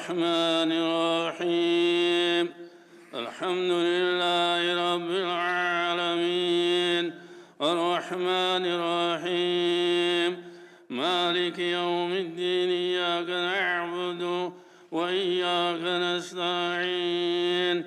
الرحمن الرحيم الحمد لله رب العالمين الرحمن الرحيم مالك يوم الدين إياك نعبد وإياك نستعين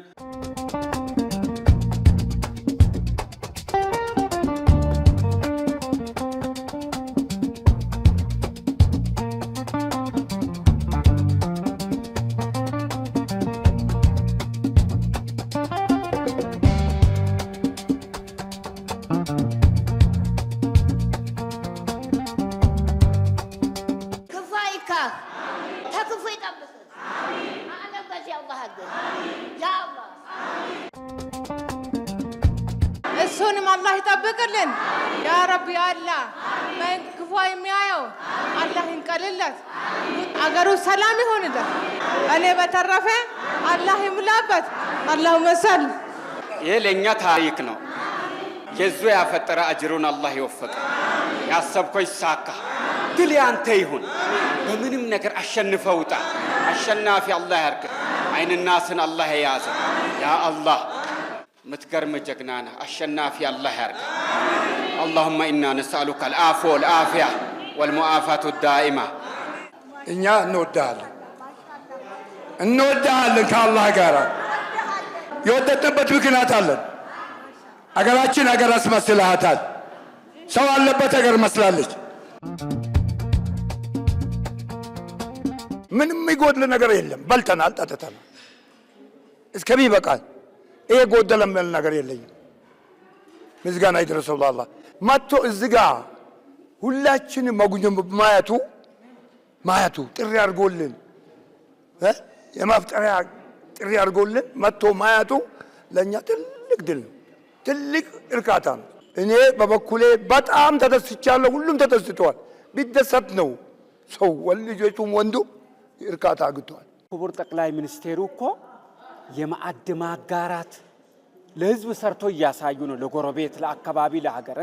الله يطبقلن يا رب يا الله ما كفايه ميايو الله ينقللت አገሩ ሰላም ይሁንለት እኔ በተረፈ አላህ ይሙላበት اللهم صل ይሄ ለኛ ታሪክ ነው የዙ ያፈጠረ አጅሩን አላህ ይወፈቀ ያሰብከው ይሳካ ድል ያንተ ይሁን በምንም ነገር አሸንፈውጣ አሸናፊ አላህ ያርክ አይንናስን አላህ ያያዘ ያ አላህ متكرم جغنانا الشنافي الله يرضى اللهم إنا نسألك العفو والعافية والمعافاة الدائمة إنيا نودال كالله غارا يودتنبت بكنات الله አገራችን አገር አስመስላታል ሰው አለበት አገር መስላለች ምንም ይጎድል ነገር የለም በልተናል ጠጥተናል እስከቢ በቃል ይሄ ጎደለ ምን ነገር የለኝም ምስጋና ይድረሰው ለአላህ መጥቶ እዚህ ጋር ሁላችን መጉኘም ማያቱ ጥሪ አድርጎልን የማፍጠሪያ ጥሪ አድርጎልን መጥቶ ማያቱ ለኛ ትልቅ ድል ነው ትልቅ እርካታ ነው እኔ በበኩሌ በጣም ተደስቻለሁ ሁሉም ተደስቷል ቢደሰት ነው ሰው ወልጆቹም ወንዱ እርካታ አግኝቷል ክቡር ጠቅላይ ሚኒስቴሩ እኮ የማዕድ ማጋራት ለህዝብ ሰርቶ ያሳዩ ነው ለጎረቤት ለአካባቢ ለሀገር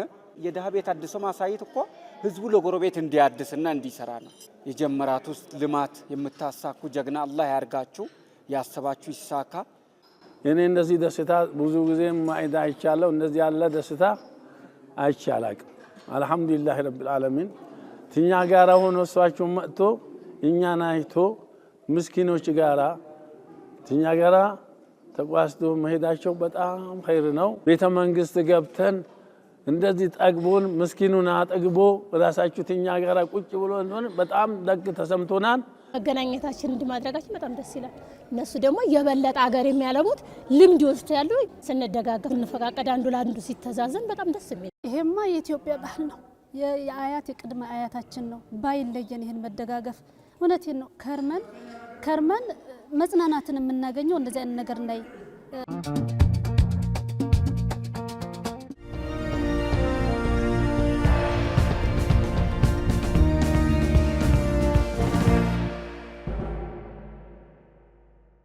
የደሃ ቤት አድሶ ማሳየት እኮ ህዝቡ ለጎረቤት እንዲያድስና እንዲሰራ ነው የጀመራት ውስጥ ልማት የምታሳኩ ጀግና አላህ ያርጋችሁ ያሰባችሁ ይሳካ እኔ እንደዚህ ደስታ ብዙ ጊዜ ማይዳ አይቻለው እንደዚህ ያለ ደስታ አይቻላቅ አልহামዱሊላህ ረብል ዓለሚን ትኛ ጋራ ሆኖ እሷቸው መጥቶ እኛን አይቶ ምስኪኖች ጋራ ትኛ ጋራ ተቋስቶ መሄዳቸው በጣም ኸይር ነው ቤተ መንግስት ገብተን እንደዚህ ጠግቦን ምስኪኑን አጠግቦ ራሳቸው ትኛ ጋራ ቁጭ ብሎ እንደሆነ በጣም ደግ ተሰምቶናል መገናኘታችን እንዲማድረጋችን በጣም ደስ ይላል እነሱ ደግሞ የበለጠ አገር የሚያለሙት ልምድ ይወስዳሉ ስንደጋገፍ እንፈቃቀድ አንዱ ለአንዱ ሲተዛዘን በጣም ደስ የሚል ይሄማ የኢትዮጵያ ባህል ነው የአያት የቅድመ አያታችን ነው ባይለየን ይሄን መደጋገፍ እውነቴን ነው ከርመን መጽናናትን የምናገኘው እንደዚህ አይነት ነገር ላይ